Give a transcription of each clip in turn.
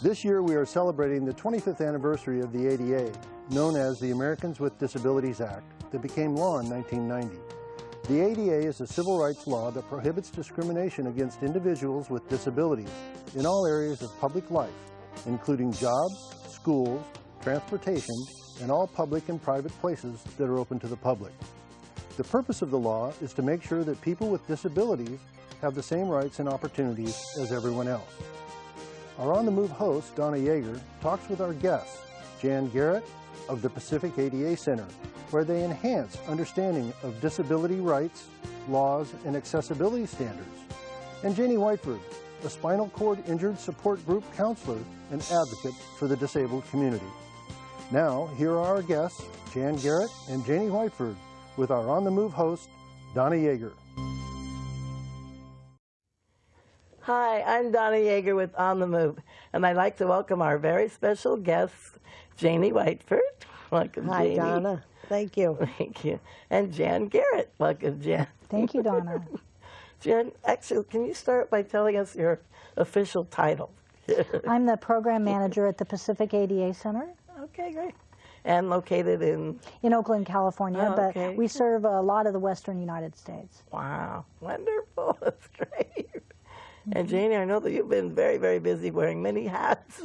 This year we are celebrating the 25th anniversary of the ADA, known as the Americans with Disabilities Act, that became law in 1990. The ADA is a civil rights law that prohibits discrimination against individuals with disabilities in all areas of public life, including jobs, schools, transportation, and all public and private places that are open to the public. The purpose of the law is to make sure that people with disabilities have the same rights and opportunities as everyone else. Our On the Move host, Donna Yeager, talks with our guests, Jan Garrett of the Pacific ADA Center, where they enhance understanding of disability rights, laws, and accessibility standards, and Janie Whiteford, a spinal cord injured support group counselor and advocate for the disabled community. Now, here are our guests, Jan Garrett and Janie Whiteford, with our On the Move host, Donna Yeager. Hi, I'm Donna Yeager with On the Move, and I'd like to welcome our very special guest, Janie Whiteford. Welcome, Hi, Janie. Donna. Thank you. Thank you. And Jan Garrett. Welcome, Jan. Thank you, Donna. Jan, actually, can you start by telling us your official title? I'm the program manager at the Pacific ADA Center. Okay, great. And located in Oakland, California, okay. But we serve a lot of the western United States. Wow, wonderful. That's great. And Janie, I know that you've been very, very busy wearing many hats.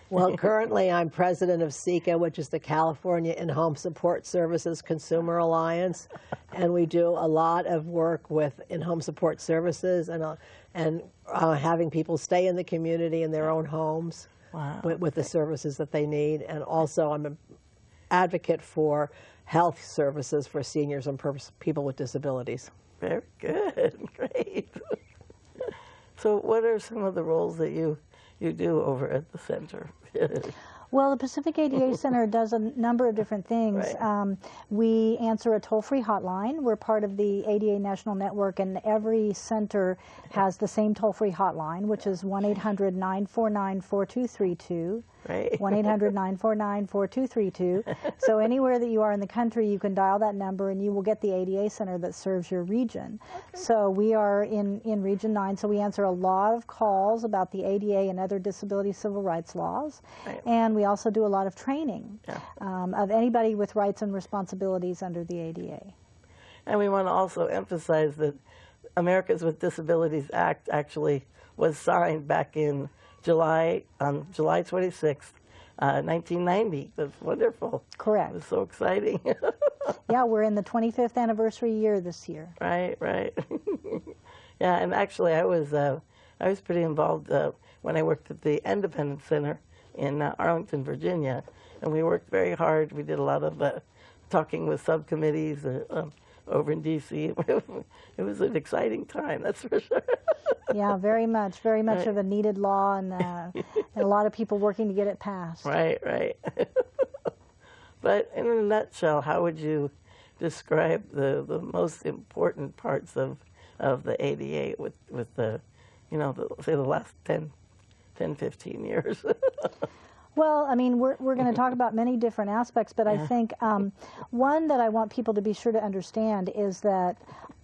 Well, currently I'm president of CECA, which is the California In-Home Support Services Consumer Alliance, and we do a lot of work with in-home support services and having people stay in the community in their own homes. Wow. with the services that they need. And also I'm an advocate for health services for seniors and people with disabilities. Very good. Great. So what are some of the roles that you do over at the center? Well, the Pacific ADA Center does a number of different things. Right. We answer a toll-free hotline. We're part of the ADA National Network, and every center has the same toll-free hotline, which is 1-800-949-4232. Right. 1-800-949-4232. So anywhere that you are in the country, you can dial that number and you will get the ADA Center that serves your region. Okay. So we are in Region 9, so we answer a lot of calls about the ADA and other disability civil rights laws. Right. And we also do a lot of training of anybody with rights and responsibilities under the ADA. And we want to also emphasize that Americans with Disabilities Act actually was signed back in July 26th, 1990. That's wonderful. Correct. It was so exciting. Yeah, we're in the 25th anniversary year this year. Right, right. Yeah, and actually I was pretty involved when I worked at the Independence Center in Arlington, Virginia, and we worked very hard. We did a lot of talking with subcommittees over in D.C. It was an exciting time, that's for sure. Yeah, very much right. Of a needed law, and a lot of people working to get it passed. Right, right. But in a nutshell, how would you describe the most important parts of the ADA with the, say the last 10, 15 years? Well, I mean, we're going to talk about many different aspects, but I think one that I want people to be sure to understand is that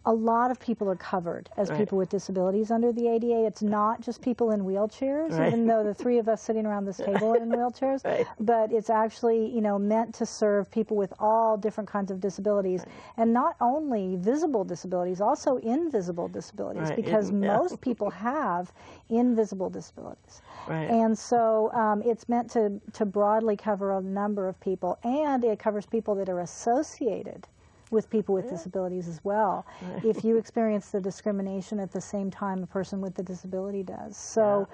a lot of people are covered as people with disabilities under the ADA. It's not just people in wheelchairs, even though the three of us sitting around this table are in wheelchairs, but it's actually, meant to serve people with all different kinds of disabilities, and not only visible disabilities, also invisible disabilities, because most people have invisible disabilities. Right. And so it's meant to broadly cover a number of people, and it covers people that are associated with people with disabilities as well, if you experience the discrimination at the same time a person with the disability does. So,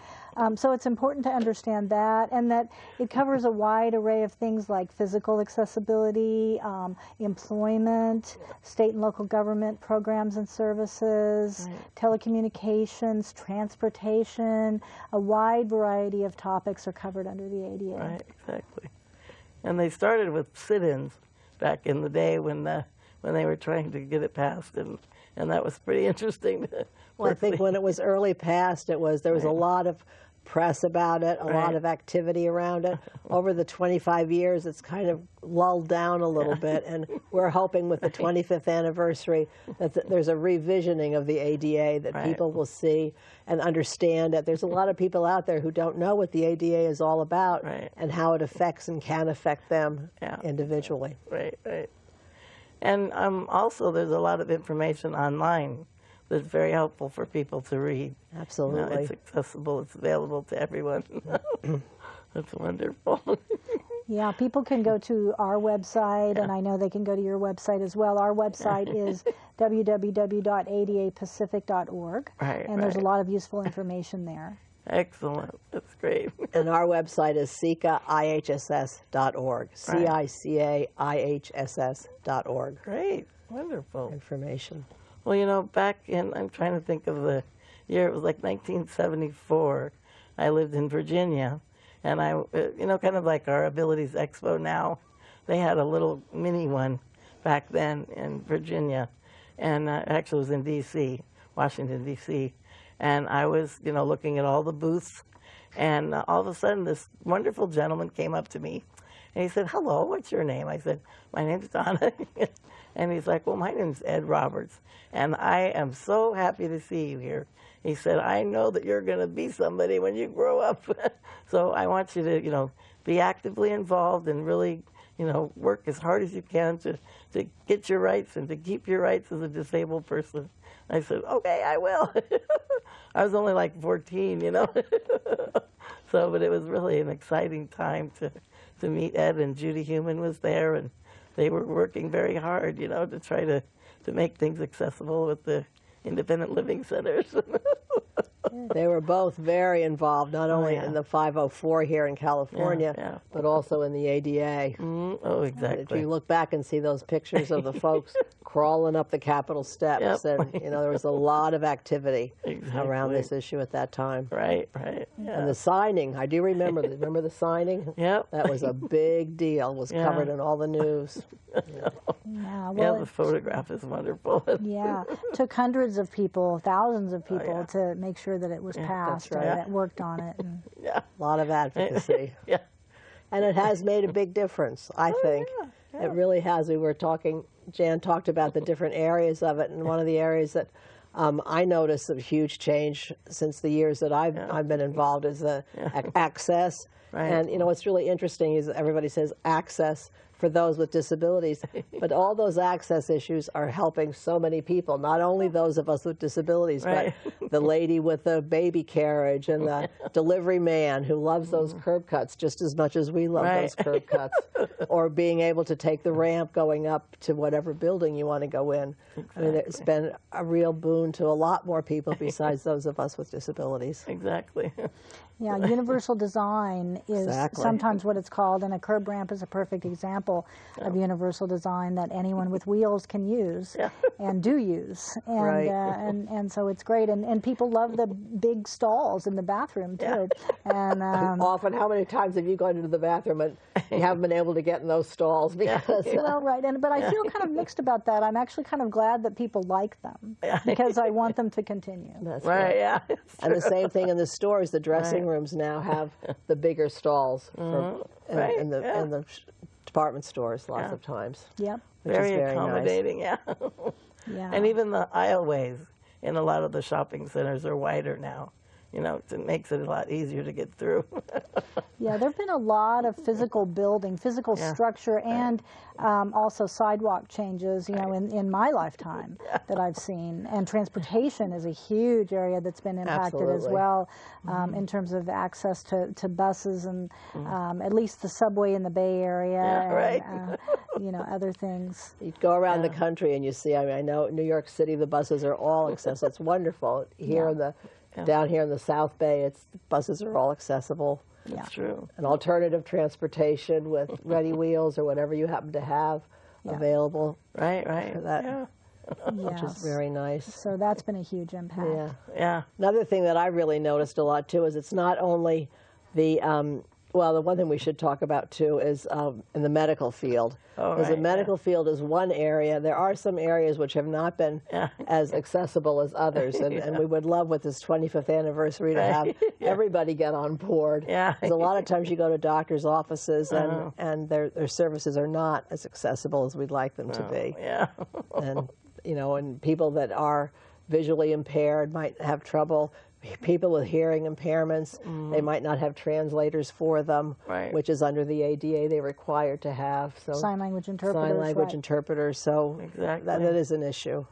so it's important to understand that, and that it covers a wide array of things like physical accessibility, employment, state and local government programs and services, telecommunications, transportation. A wide variety of topics are covered under the ADA. Right, exactly. And they started with sit-ins back in the day when they were trying to get it passed, and that was pretty interesting. Well, I think when it was early passed, there was a lot of press about it, a lot of activity around it. Over the 25 years, it's kind of lulled down a little bit, and we're hoping with the 25th anniversary that there's a revisioning of the ADA, that people will see and understand that there's a lot of people out there who don't know what the ADA is all about and how it affects and can affect them individually. Right. And also there's a lot of information online that's very helpful for people to read. Absolutely. You know, it's accessible, it's available to everyone. That's wonderful. Yeah, people can go to our website, and I know they can go to your website as well. Our website is www.adapacific.org, and there's a lot of useful information there. Excellent. That's great. And our website is CICAIHSS.org, CICAIHSS.org. Great. Wonderful. Information. Well, you know, back in, I'm trying to think of the year, it was like 1974. I lived in Virginia, and I, you know, kind of like our Abilities Expo now, they had a little mini one back then in Virginia, and actually it was in D.C., Washington, D.C., and I was, you know, looking at all the booths, and all of a sudden this wonderful gentleman came up to me, and he said, "Hello, what's your name?" I said, "My name's Donna." And he's like, "Well, my name's Ed Roberts, and I am so happy to see you here." He said, "I know that you're going to be somebody when you grow up, so I want you to, you know, be actively involved and really, you know, work as hard as you can to get your rights and to keep your rights as a disabled person." I said, "Okay, I will." I was only like 14, you know. So, but it was really an exciting time to meet Ed, and Judy Human was there, and they were working very hard, you know, to try to make things accessible with the independent living centers. They were both very involved, not only in the 504 here in California, but also in the ADA. Oh, exactly. If you look back and see those pictures of the folks crawling up the Capitol steps, and, you know, there was a lot of activity around this issue at that time. Right. And the signing, I do remember the signing? Yep. That was a big deal, was covered in all the news. The photograph is wonderful. Took hundreds of people, thousands of people to make sure that it was passed and that worked on it. And a lot of advocacy. And it has made a big difference, I think. It really has. We were talking, Jan talked about the different areas of it, and one of the areas that I noticed a huge change since the years that I've been involved is the access. And, you know, what's really interesting is everybody says access for those with disabilities, but all those access issues are helping so many people, not only those of us with disabilities, but the lady with the baby carriage and the delivery man who loves those curb cuts just as much as we love those curb cuts, or being able to take the ramp going up to whatever building you want to go in. I mean, it's been a real boon to a lot more people besides those of us with disabilities. Exactly. Yeah, universal design is sometimes what it's called, and a curb ramp is a perfect example of universal design that anyone with wheels can use and do use. And, and so it's great. And people love the big stalls in the bathroom, too. And often, how many times have you gone into the bathroom and you haven't been able to get in those stalls? Because, well, but I feel kind of mixed about that. I'm actually kind of glad that people like them because I want them to continue. That's right. And the same thing in the stores, the dressing rooms now have the bigger stalls for, in the department stores lots of times. Yep. Very accommodating, nice. And even the aisleways in a lot of the shopping centers are wider now. You know, it makes it a lot easier to get through. Yeah, there have been a lot of physical building, physical structure, and also sidewalk changes, you know, in my lifetime that I've seen. And transportation is a huge area that's been impacted as well in terms of access to buses and at least the subway in the Bay Area and, you know, other things. You go around the country and you see, I mean, I know in New York City the buses are all accessible. It's wonderful. Here in the down here in the South Bay, buses are all accessible. That's true. An alternative transportation with ready wheels or whatever you happen to have available. Right. For that, which is very nice. So that's been a huge impact. Another thing that I really noticed a lot too is it's not only the Well, the one thing we should talk about too is in the medical field. Because the medical field is one area. There are some areas which have not been as accessible as others, and we would love with this 25th anniversary to have everybody get on board. Because a lot of times you go to doctors' offices and their services are not as accessible as we'd like them to be. And you know, and people that are visually impaired might have trouble. People with hearing impairments, they might not have translators for them, which is under the ADA they're required to have. So sign language interpreters. Sign language interpreters, so that is an issue.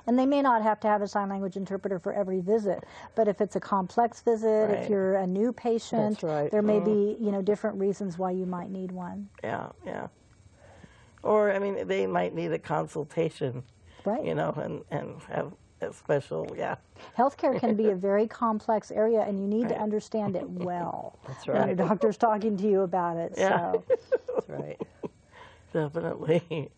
And they may not have to have a sign language interpreter for every visit, but if it's a complex visit, if you're a new patient, there may be, you know, different reasons why you might need one. Or, I mean, they might need a consultation, you know, and have a special, Healthcare can be a very complex area, and you need to understand it well. That's when your doctor's talking to you about it. So. That's right. Definitely.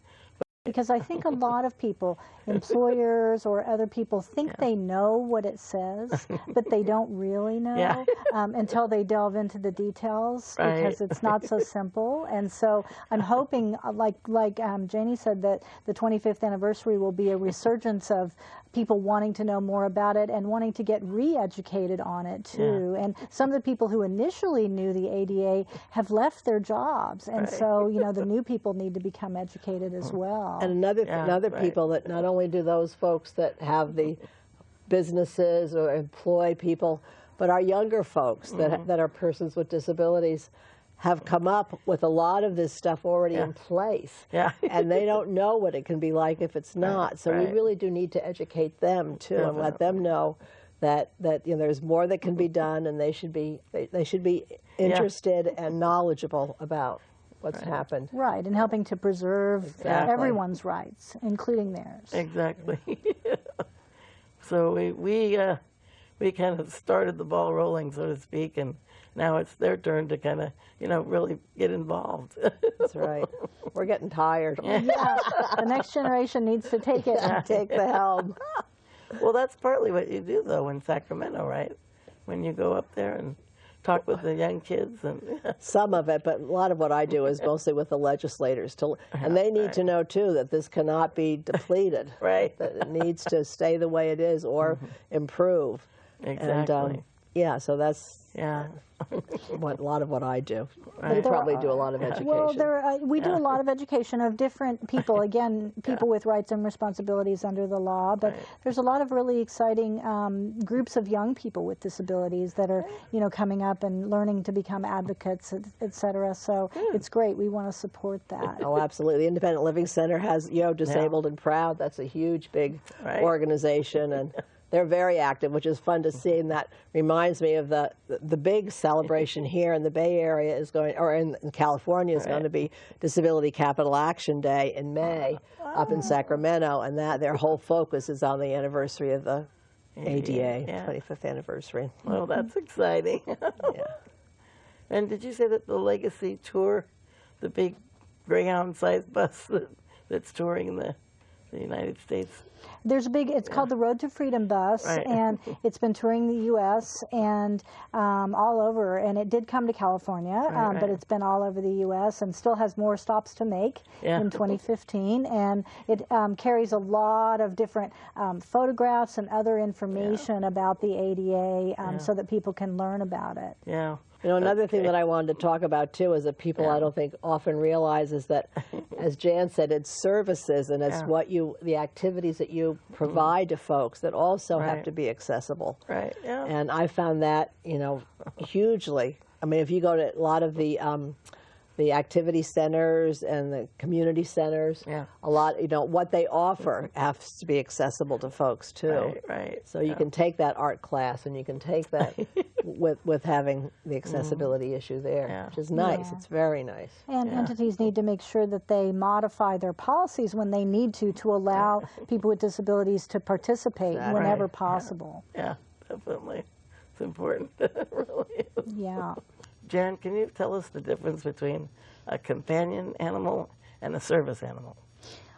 Because I think a lot of people, employers or other people, think they know what it says, but they don't really know until they delve into the details, because it's not so simple. And so I'm hoping, like Janie said, that the 25th anniversary will be a resurgence of people wanting to know more about it and wanting to get re-educated on it too. And some of the people who initially knew the ADA have left their jobs, and so, you know, the new people need to become educated as well. And another people that not only do those folks that have the businesses or employ people, but our younger folks that are persons with disabilities have come up with a lot of this stuff already in place. And they don't know what it can be like if it's not. So we really do need to educate them too, and let them know that you know, there's more that can be done, and they should be interested and knowledgeable about what's happened. Right, and helping to preserve everyone's rights, including theirs. Exactly. So we kind of started the ball rolling, so to speak, and now it's their turn to kind of, you know, really get involved. That's right. We're getting tired. The next generation needs to take it and take the helm. Well, that's partly what you do, though, in Sacramento, right? When you go up there and talk with the young kids. And some of it, but a lot of what I do is mostly with the legislators. And they need to know, too, that this cannot be depleted. That it needs to stay the way it is or improve. Exactly. And, so that's a lot of what I do. We probably do a lot of education. Well, we do a lot of education of different people, again, people with rights and responsibilities under the law, but there's a lot of really exciting groups of young people with disabilities that are, you know, coming up and learning to become advocates, et cetera. So it's great. We want to support that. Oh, absolutely. The Independent Living Center has, you know, Disabled and Proud. That's a huge, big organization, and they're very active, which is fun to see, and that reminds me of the big celebration here in the Bay Area is going, or in California is going to be Disability Capital Action Day in May up in Sacramento, and that their whole focus is on the anniversary of the ADA, 25th anniversary. Well, that's exciting. And did you say that the Legacy Tour, the big Greyhound-sized bus that's touring the United States? There's a big, it's called the Road to Freedom bus, and it's been touring the U.S. and all over, and it did come to California, but it's been all over the U.S. and still has more stops to make in 2015, and it carries a lot of different photographs and other information about the ADA so that people can learn about it. You know, another thing that I wanted to talk about, too, is that people I don't think often realize is that, as Jan said, it's services and it's the activities that you provide to folks that also have to be accessible. And I found that, you know, hugely. I mean, if you go to a lot of the activity centers and the community centers, a lot, you know, what they offer has to be accessible to folks too. So you can take that art class and you can take that with having the accessibility issue there, which is nice. It's very nice. And entities need to make sure that they modify their policies when they need to allow people with disabilities to participate whenever possible. Definitely. It's important. It really is. Jan, can you tell us the difference between a companion animal and a service animal?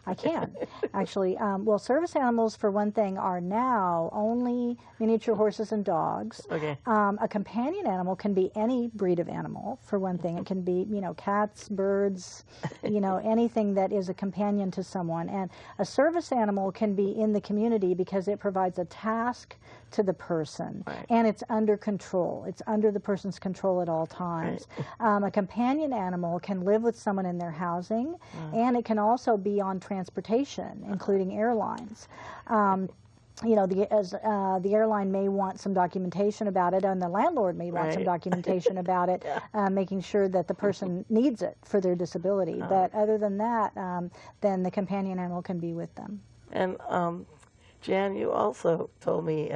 I can, actually. Well, service animals, for one thing, are now only miniature horses and dogs. Okay. A companion animal can be any breed of animal, for one thing. It can be, cats, birds, anything that is a companion to someone. And a service animal can be in the community because it provides a task to the person, right. and it's under control. It's under the person's control at all times. Right. A companion animal can live with someone in their housing, and it can also be on transportation, including airlines. The airline may want some documentation about it, and the landlord may want some documentation about it, making sure that the person needs it for their disability. But other than that, then the companion animal can be with them. And Jan, you also told me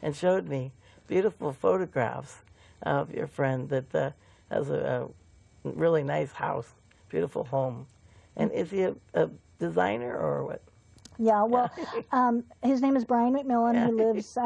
and showed me beautiful photographs of your friend that has a really nice house, beautiful home. And is he a designer or what? Yeah, well, his name is Brian Mcmillan. Yeah. He lives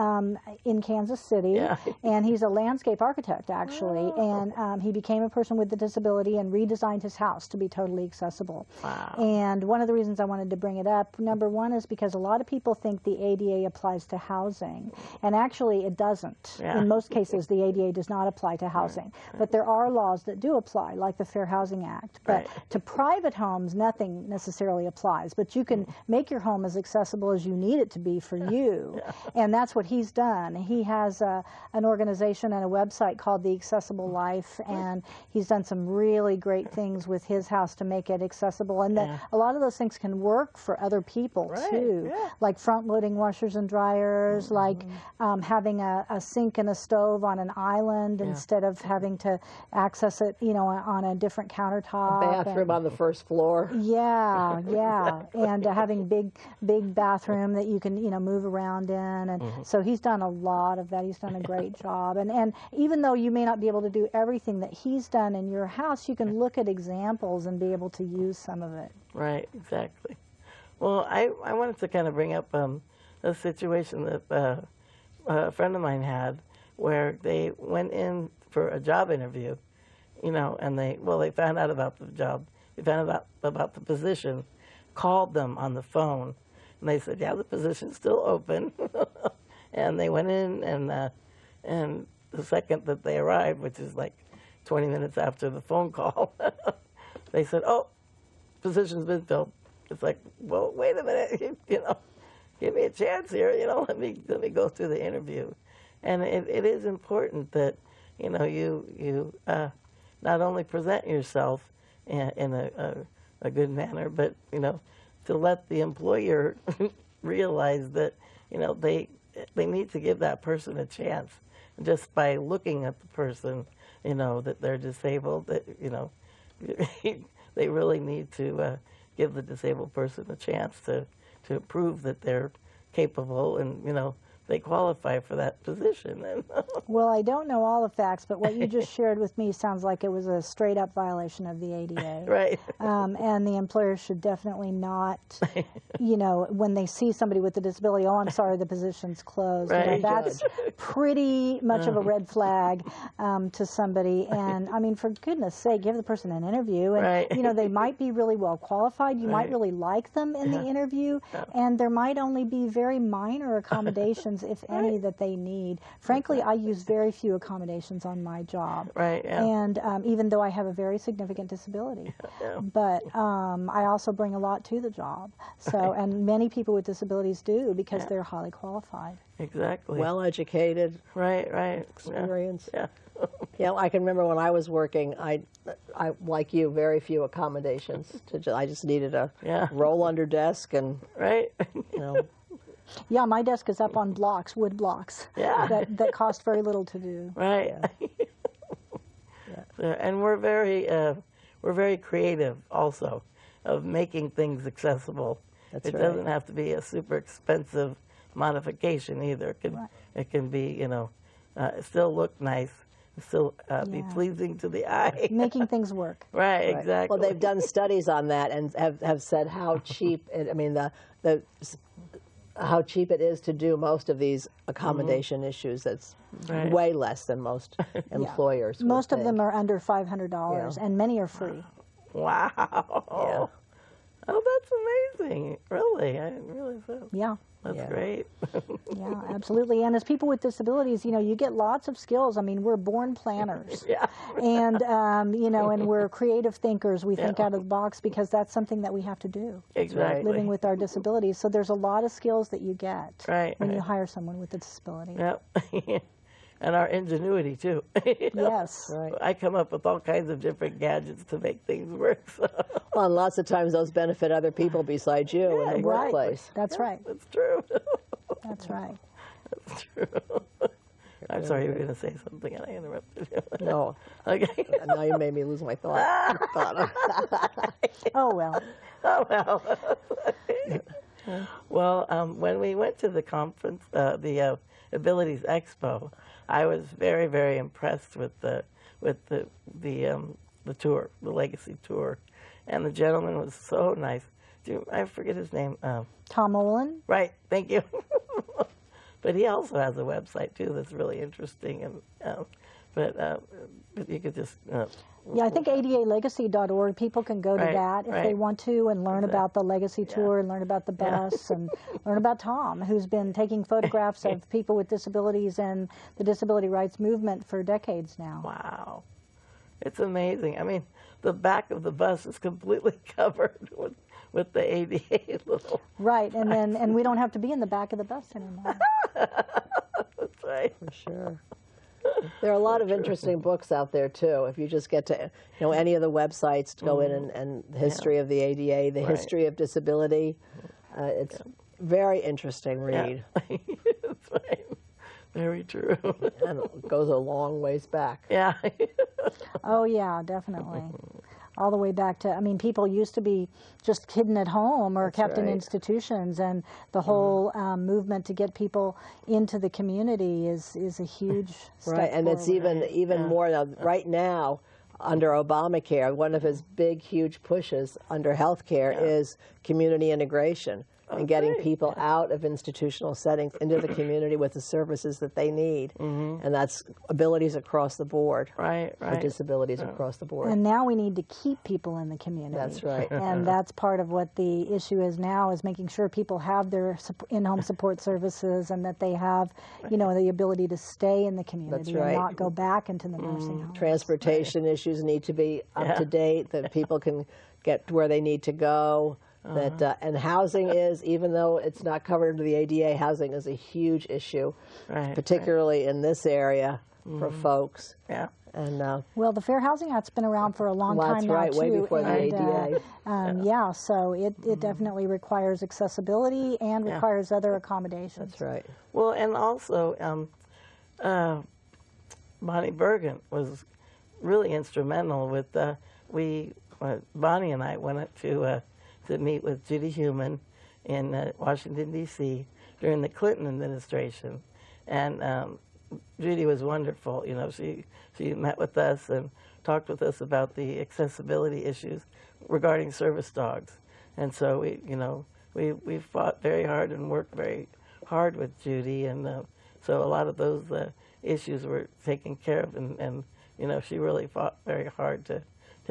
in Kansas City, and he's a landscape architect, actually. Oh. And he became a person with a disability and redesigned his house to be totally accessible. Wow. And one of the reasons I wanted to bring it up, number one, is because a lot of people think the ADA applies to housing, and actually it doesn't. Yeah. In most cases, the ADA does not apply to housing, but there are laws that do apply, like the Fair Housing Act. But to private homes, nothing necessarily applies, but you can make your home as accessible as you need it to be for you. And that's what he's done. He has an organization and a website called The Accessible Life, and he's done some really great things with his house to make it accessible. And a lot of those things can work for other people too, like front-loading washers and dryers, like having a sink and a stove on an island instead of having to access it, on a different countertop. A bathroom on the first floor. Yeah, and having big bathroom that you can, move around in. And so he's done a lot of that. He's done a great job. And even though you may not be able to do everything that he's done in your house, you can look at examples and be able to use some of it. Right, exactly. Well, I wanted to kind of bring up a situation that a friend of mine had where they went in for a job interview, and they found out about the job. They found out about the position, called them on the phone, and they said, yeah, the position's still open. And they went in, and the second that they arrived, which is like 20 minutes after the phone call, they said, oh, position's been filled. It's like, well, wait a minute, give me a chance here, let me go through the interview. And it is important that, you not only present yourself in a good manner, but, to let the employer realize that, they need to give that person a chance. Just by looking at the person, that they're disabled, that, they really need to give the disabled person a chance to prove that they're capable and, they qualify for that position. Well, I don't know all the facts, but what you just shared with me sounds like it was a straight-up violation of the ADA. Right. And the employer should definitely not, when they see somebody with a disability, oh, I'm sorry, the position's closed. Right. That's pretty much of a red flag to somebody. And, I mean, for goodness sake, give the person an interview. And, they might be really well qualified. You might really like them in the interview. And there might only be very minor accommodations, if any, that they need. Frankly, I use very few accommodations on my job. Right, yeah. And even though I have a very significant disability. But I also bring a lot to the job. So, and many people with disabilities do because they're highly qualified. Exactly. Well educated. Right. Experience. Yeah. Yeah, I can remember when I was working, I like you, very few accommodations. I just needed a roll under desk and, Yeah, my desk is up on blocks, wood blocks, that cost very little to do. Right. And we're very creative also of making things accessible. That's it right. doesn't have to be a super expensive modification either. It can be, still look nice, still be pleasing to the eye. Making things work. Right, exactly. Well, they've done studies on that and have said how cheap how cheap it is to do most of these accommodation issues. That's way less than most employers would Most of think. them are under $500, and many are free. Wow. Oh, that's amazing. Really? I didn't realize that. Yeah. That's Yeah. great. Yeah, absolutely. And as people with disabilities, you know, you get lots of skills. I mean, we're born planners. Yeah. And, you know, and we're creative thinkers. We think out of the box because that's something that we have to do. Exactly. Living with our disabilities. So there's a lot of skills that you get Right, when you right. hire someone with a disability. Yep. And our ingenuity, too. You know? Yes. Right. I come up with all kinds of different gadgets to make things work. So. Well, and lots of times those benefit other people besides you in the exactly. workplace. That's right. That's true. That's right. That's true. I'm sorry, you were going to say something and I interrupted you. No. Okay. Now you made me lose my thought. Oh, well. Oh, well. Well, when we went to the conference, the Abilities Expo, I was very, very impressed with the tour, the Legacy tour, and the gentleman was so nice. I forget his name. Tom Olin. Right, thank you. But he also has a website too that's really interesting, and but you could just Yeah, I think ADAlegacy.org, people can go to Right, that if they right. want to and learn Exactly. about the Legacy Tour and learn about the bus and learn about Tom, who's been taking photographs of people with disabilities and the disability rights movement for decades now. Wow, it's amazing. I mean, the back of the bus is completely covered with the ADA little. Right, and we don't have to be in the back of the bus anymore. That's right. For sure. There are a lot of interesting books out there too. If you just get to, you know, any of the websites to go in and the history of the ADA, the history of disability, it's very interesting read. Yeah. That's right. Very true. And it goes a long ways back. Yeah. Oh, yeah, definitely. All the way back to, I mean, people used to be just hidden at home or kept in right. institutions, and the whole movement to get people into the community is a huge step Right, and it's forward. even more now. Right now, under Obamacare, one of his big, huge pushes under healthcare is community integration and getting great. people out of institutional settings into the community with the services that they need, and that's abilities across the board. Right, For right. disabilities across the board. And now we need to keep people in the community. That's right. And that's part of what the issue is now, is making sure people have their in-home support services and that they have, you know, the ability to stay in the community right. and not go back into the nursing home. Transportation issues need to be up to date, that people can get to where they need to go. That and housing is, even though it's not covered under the ADA, housing is a huge issue, Right, particularly in this area for folks. Yeah. And Well, the Fair Housing Act's been around for a long Well, time that's now, right, too. way before the and, ADA. Yeah, so it definitely requires accessibility and requires other accommodations. that's right. Well, and also, Bonnie Bergen was really instrumental with Bonnie and I went up to meet with Judy Heumann in Washington, D.C. during the Clinton administration. And Judy was wonderful. You know, she met with us and talked with us about the accessibility issues regarding service dogs. And so we fought very hard and worked very hard with Judy. And so a lot of those issues were taken care of. And you know, she really fought very hard to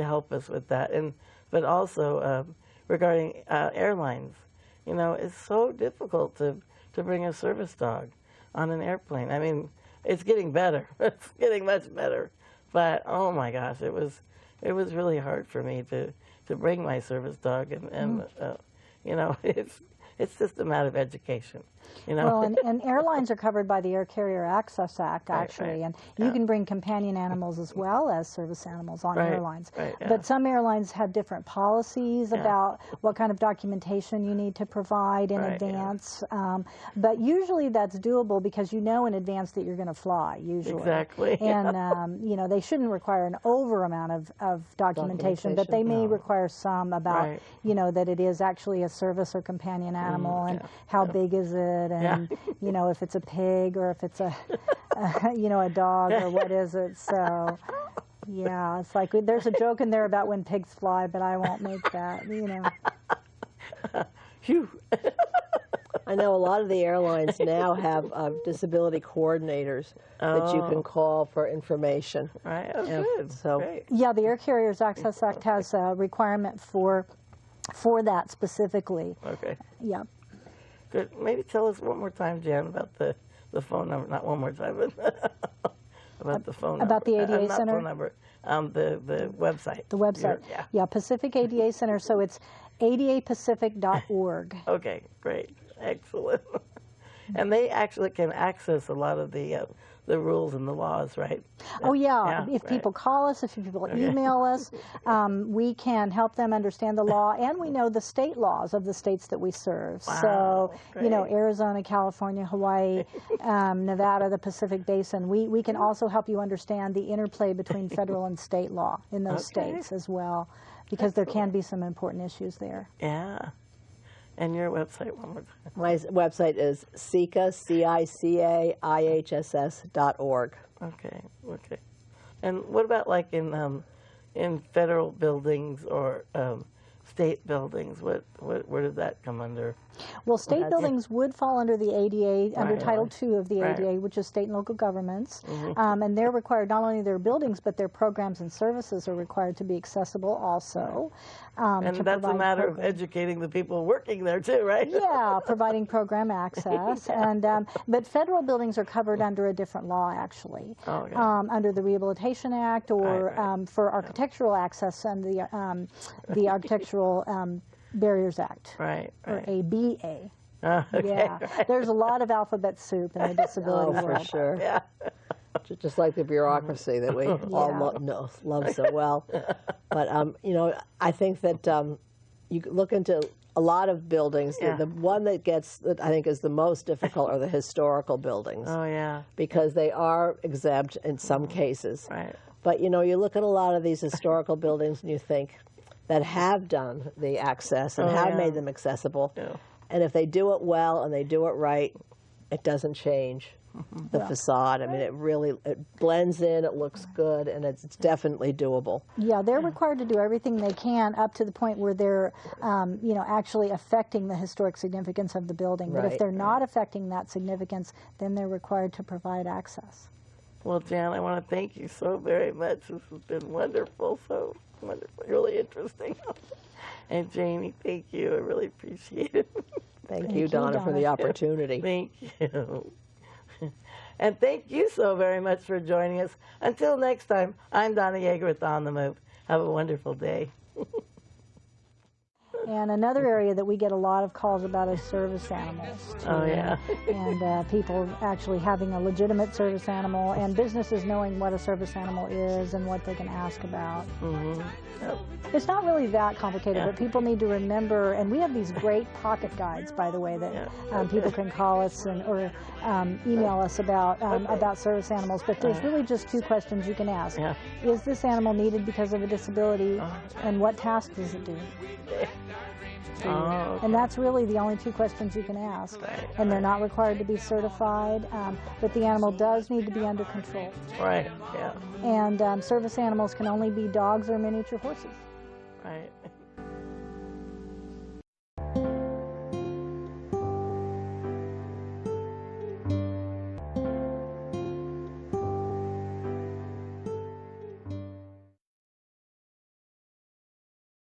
help us with that. But also, regarding airlines, you know, it's so difficult to bring a service dog on an airplane. I mean, it's getting better. It's getting much better. But oh my gosh, it was really hard for me to bring my service dog, and you know, it's just a matter of education. You know? Well, and airlines are covered by the Air Carrier Access Act, actually, right. and you can bring companion animals as well as service animals on airlines. Right, yeah. But some airlines have different policies about what kind of documentation you need to provide in advance. But usually that's doable because you know in advance that you're going to fly, usually. Exactly. And, you know, they shouldn't require an over amount of documentation, but they may require some about, you know, that it is actually a service or companion animal and how big is it, and you know, if it's a pig or if it's a you know, a dog or what is it. So yeah, it's like there's a joke in there about when pigs fly, but I won't make that, you know. Phew. I know a lot of the airlines now have disability coordinators that you can call for information. Right. Oh, good. So Great. Yeah, the Air Carriers Access Act has a requirement for for that specifically. Okay. Yeah. Good. Maybe tell us one more time, Jan, about the phone number. Not one more time, but about the phone About number. the ADA not Center? phone number. The website. The website. Yeah, Pacific ADA Center. So it's adapacific.org. Okay, great. Excellent. And they actually can access a lot of the rules and the laws, right? Oh, yeah. If right. people call us, if people email us, we can help them understand the law, and we know the state laws of the states that we serve. Wow, So, great. you know, Arizona, California, Hawaii, Nevada, the Pacific Basin. We can also help you understand the interplay between federal and state law in those states as well, because there can be some important issues there. Yeah. And your website one more time. My website is CICAIHSS.org. Okay. Okay. And what about like in federal buildings or state buildings? Where did that come under? Well, state buildings would fall under the ADA, under Right. Title II of the Right. ADA, which is state and local governments. And they're required, not only their buildings, but their programs and services are required to be accessible also. And that's a matter of educating the people working there too, right? Yeah, providing program access. And but federal buildings are covered under a different law, actually, Okay. under the Rehabilitation Act, or Right. for architectural access and the Architectural Barriers Act, Right. or ABA. Okay. Yeah, there's a lot of alphabet soup in the disability For world. sure. Yeah. Just like the bureaucracy that we all love so well. But, you know, I think that you look into a lot of buildings. Yeah. The one that I think is the most difficult are the historical buildings. Oh yeah. Because they are exempt in some cases. Right. But, you know, you look at a lot of these historical buildings and you think that have done the access and have made them accessible. Yeah. And if they do it well and they do it right, it doesn't change the facade. I mean, it blends in, it looks good, and it's definitely doable. Yeah, they're required to do everything they can up to the point where they're, you know, actually affecting the historic significance of the building. But if Right. they're not affecting that significance, then they're required to provide access. Well, Jan, I want to thank you so very much. This has been wonderful, so wonderful, really interesting. And Janie, thank you. I really appreciate it. Thank you, Donna, for the opportunity. Thank you. And thank you so very much for joining us. Until next time, I'm Donna Yeager with On the Move. Have a wonderful day. And another area that we get a lot of calls about is service animals, too. Oh, yeah. And people actually having a legitimate service animal, and businesses knowing what a service animal is and what they can ask about. Yep. It's not really that complicated, but people need to remember, and we have these great pocket guides, by the way, that people can call us or email us about service animals. But there's really just two questions you can ask. Yeah. Is this animal needed because of a disability, and what task does it do? Oh, And that's really the only two questions you can ask. Right, And they're not required to be certified, but the animal does need to be under control. right, yeah, And service animals can only be dogs or miniature horses. right.